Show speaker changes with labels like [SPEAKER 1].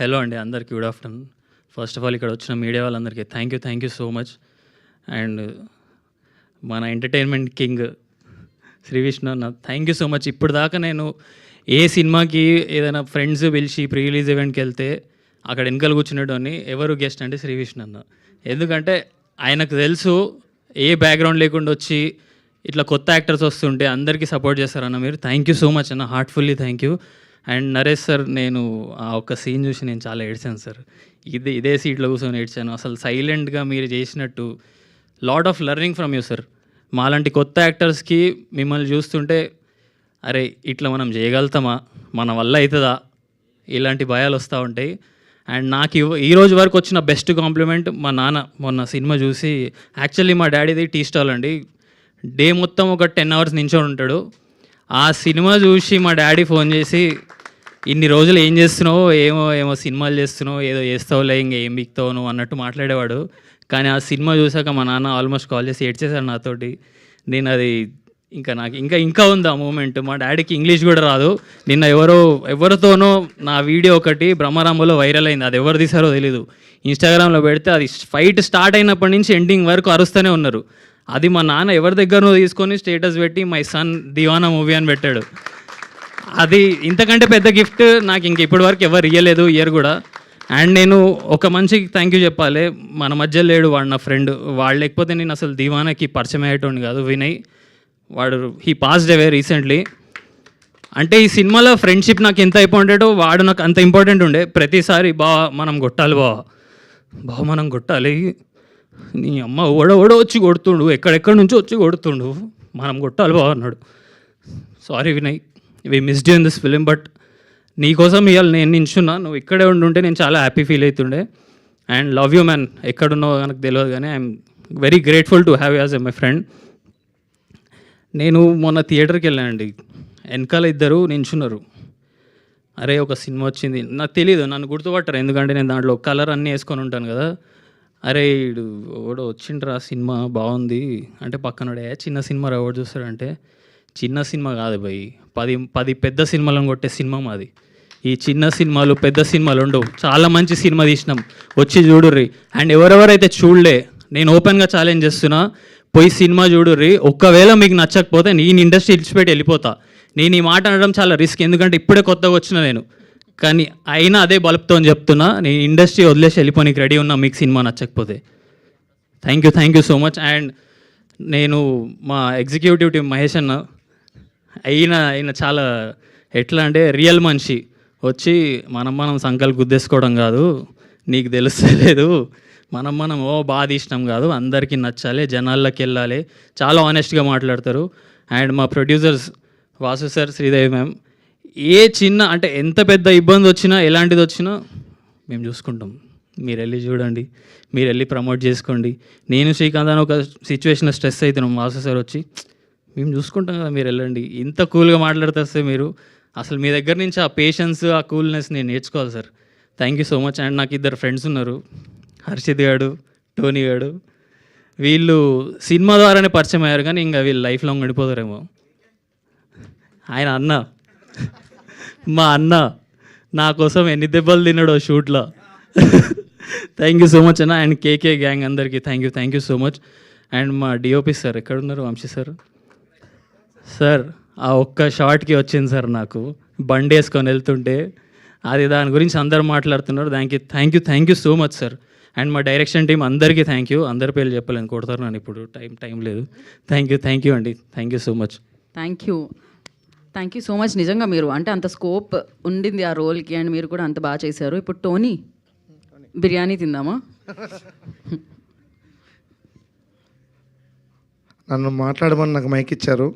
[SPEAKER 1] Hello అండి, అందరికీ good afternoon. First of all ఇక్కడ వచ్చిన మీడియా వాళ్ళందరికీ thank you so much. And మన ఎంటర్టైన్మెంట్ కింగ్ శ్రీ విష్ణు అన్న, థ్యాంక్ యూ సో మచ్. ఇప్పుడు దాకా నేను ఏ సినిమాకి ఏదైనా ఫ్రెండ్స్ పిలిచి ప్రీ రిలీజ్ ఈవెంట్కి వెళ్తే అక్కడ వెనకాల కూర్చునేటోని ఎవరు గెస్ట్ అంటే శ్రీ విష్ణు అన్న. ఎందుకంటే ఆయనకు తెలుసు ఏ బ్యాక్గ్రౌండ్ లేకుండా వచ్చి ఇట్లా కొత్త యాక్టర్స్ వస్తుంటే అందరికీ సపోర్ట్ చేస్తారన్న. మీరు థ్యాంక్ యూ సో మచ్ అన్న, heartfully thank you. And Naresh sir, నేను ఆ ఒక్క సీన్ చూసి నేను చాలా ఏడ్చాను సార్. ఇదే సీట్లో కూర్చొని ఏడ్చాను. అసలు సైలెంట్గా మీరు చేసినట్టు lot of learning from you sir. మాలాంటి కొత్త యాక్టర్స్కి మిమ్మల్ని చూస్తుంటే అరే ఇట్లా మనం చేయగలుగుతామా, మన వల్ల అవుతుందా, ఇలాంటి భయాలు వస్తూ ఉంటాయి. అండ్ నాకు ఈ రోజు వరకు వచ్చిన బెస్ట్ కాంప్లిమెంట్ మా నాన్న మొన్న సినిమా చూసి, యాక్చువల్లీ మా డాడీది టీ స్టాల్ అండి, డే మొత్తం ఒక 10 hours నించొని ఉంటాడు. ఆ సినిమా చూసి మా డాడీ ఫోన్ చేసి, ఇన్ని రోజులు ఏం చేస్తున్నావు, ఏమో సినిమాలు చేస్తున్నావు, ఏదో చేస్తావులే, ఇంకా ఏం బిక్తావు నువ్వు అన్నట్టు మాట్లాడేవాడు. కానీ ఆ సినిమా చూసాక మా నాన్న ఆల్మోస్ట్ కాల్ చేసి ఏడ్చేశాడు నాతోటి. నేను అది నాకు ఇంకా ఉంది ఆ మూమెంట్. మా డాడీకి ఇంగ్లీష్ కూడా రాదు. నిన్న ఎవరితోనో నా వీడియో ఒకటి బ్రహ్మరాంబులో వైరల్ అయింది. అది ఎవరు తీశారో తెలీదు. ఇన్స్టాగ్రామ్లో పెడితే అది ఫైట్ స్టార్ట్ అయినప్పటి నుంచి ఎండింగ్ వరకు అరుస్తూనే ఉన్నారు. అది మా నాన్న ఎవరి దగ్గరనో తీసుకొని స్టేటస్ పెట్టి మై సన్ దివానా మూవీ అని పెట్టాడు. అది ఇంతకంటే పెద్ద గిఫ్ట్ నాకు ఇప్పటి వరకు ఎవరు ఇయ్యలేదు, ఇయర్ కూడా. అండ్ నేను ఒక మనిషికి థ్యాంక్ యూ చెప్పాలి. మన మధ్య లేడు, వాడు నా ఫ్రెండ్. వాడు లేకపోతే నేను అసలు దివానాకి పరిచయం అయ్యేటోని కాదు. వినయ్, వాడు హీ పాస్డ్ అవే రీసెంట్లీ. అంటే ఈ సినిమాలో ఫ్రెండ్షిప్ నాకు ఎంత ఇంపార్టెంటో వాడు నాకు అంత ఇంపార్టెంట్ ఉండే. ప్రతిసారి మనం కొట్టాలి మనం కొట్టాలి, నీ అమ్మ ఓడో వచ్చి కొడుతుండు, ఎక్కడెక్కడి నుంచో వచ్చి కొడుతుండు, మనం కొట్టాలి అన్నాడు. Sorry Vinay, we missed you in this film, but నీకోసం ఇవాళ నేను నించున్నా. నువ్వు ఇక్కడే ఉండుంటే నేను చాలా హ్యాపీ ఫీల్ అవుతుండే. And love you man. ఎక్కడున్నావు నాకు తెలియదు కానీ I'm very grateful to have you as my friend. నేను మొన్న థియేటర్కి వెళ్ళానండి, వెనకాల ఇద్దరు నించున్నారు. అరే ఒక సినిమా వచ్చింది, నాకు తెలీదు, నన్ను గుర్తుపట్టారు, ఎందుకంటే నేను దాంట్లో కలర్ అన్నీ వేసుకొని ఉంటాను కదా. అరే ఇడు ఎవడో వచ్చిండ్రా సినిమా బాగుంది అంటే పక్కనడే చిన్న సినిమా ఎవడు చూస్తాడంటే, చిన్న సినిమా కాదు భయ్, 10 పెద్ద సినిమాలను కొట్టే సినిమా మాది. ఈ చిన్న సినిమాలు పెద్ద సినిమాలు ఉండవు. చాలా మంచి సినిమా తీసినాం, వచ్చి చూడుర్రి. అండ్ ఎవరెవరైతే చూడలే, నేను ఓపెన్గా ఛాలెంజ్ చేస్తున్నా, పోయి సినిమా చూడుర్రి. ఒక్కవేళ మీకు నచ్చకపోతే నేను ఇండస్ట్రీ ఇడిచిపెట్టి వెళ్ళిపోతా. నేను ఈ మాట అనడం చాలా రిస్క్, ఎందుకంటే ఇప్పుడే కొత్తగా వచ్చిన నేను. కానీ అయినా అదే బలుపుతో చెప్తున్నా, నేను ఇండస్ట్రీ వదిలేసి వెళ్ళిపోనికి రెడీ ఉన్నా మీకు సినిమా నచ్చకపోతే. Thank you so much. And నేను మా ఎగ్జిక్యూటివ్ టీం మహేష్ అన్న, అయిన చాలా ఎట్లా అంటే రియల్ మనిషి. వచ్చి మనం సంకల్ గుద్దేసుకోవడం కాదు, నీకు తెలుస్తలేదు, మనం బాగా తీసినాం కాదు, అందరికీ నచ్చాలి, జనాల్లోకి వెళ్ళాలి, చాలా ఆనెస్ట్గా మాట్లాడతారు. అండ్ మా producers Vasu sir, Sridevi ma'am, ఏ చిన్న అంటే ఎంత పెద్ద ఇబ్బంది వచ్చినా ఎలాంటిది వచ్చినా మేము చూసుకుంటాం. మీరు వెళ్ళి చూడండి, మీరు వెళ్ళి ప్రమోట్ చేసుకోండి. నేను శ్రీకాంత్ అని ఒక సిచ్యువేషన్లో స్ట్రెస్ అవుతున్నాం, వాసు సార్ వచ్చి మేము చూసుకుంటాం కదా, మీరు వెళ్ళండి. ఇంత కూల్గా మాట్లాడితే మీరు అసలు మీ దగ్గర నుంచి ఆ పేషెన్స్, ఆ కూల్నెస్ నేను నేర్చుకోవాలి sir. Thank you so much. And నాకు 2 ఫ్రెండ్స్ ఉన్నారు, హర్షిత్ గాడు, టోనీ గాడు. వీళ్ళు సినిమా ద్వారానే పరిచయం అయ్యారు, కానీ ఇంకా వీళ్ళు లైఫ్ లాంగ్ గడిపోతారేమో. ఆయన అన్న, మా అన్న నా కోసం ఎన్ని దెబ్బలు తిన్నాడో షూట్లో. థ్యాంక్ యూ సో మచ్ అన్న. అండ్ కేకే గ్యాంగ్ అందరికీ thank you so much. And మా డిఓపి సార్ ఎక్కడున్నారు, వంశీ సార్. సార్ ఆ ఒక్క షార్ట్కి వచ్చింది సార్ నాకు, బండి వేసుకొని వెళ్తుంటే, అది దాని గురించి అందరు మాట్లాడుతున్నారు. Thank you so much sir. And మా డైరెక్షన్ టీం అందరికీ థ్యాంక్ యూ. అందరి పేర్లు చెప్పలేను, కొడతారు నన్ను ఇప్పుడు, టైం లేదు. థ్యాంక్ యూ అండి, thank you so much.
[SPEAKER 2] Thank you so much. నిజంగా మీరు అంటే అంత స్కోప్ ఉండింది ఆ రోల్కి, అండ్ మీరు కూడా అంత బాగా చేశారు. ఇప్పుడు టోనీ, బిర్యానీ తిందామా?
[SPEAKER 3] నన్ను మాట్లాడమని నాకు మైక్ ఇచ్చారు.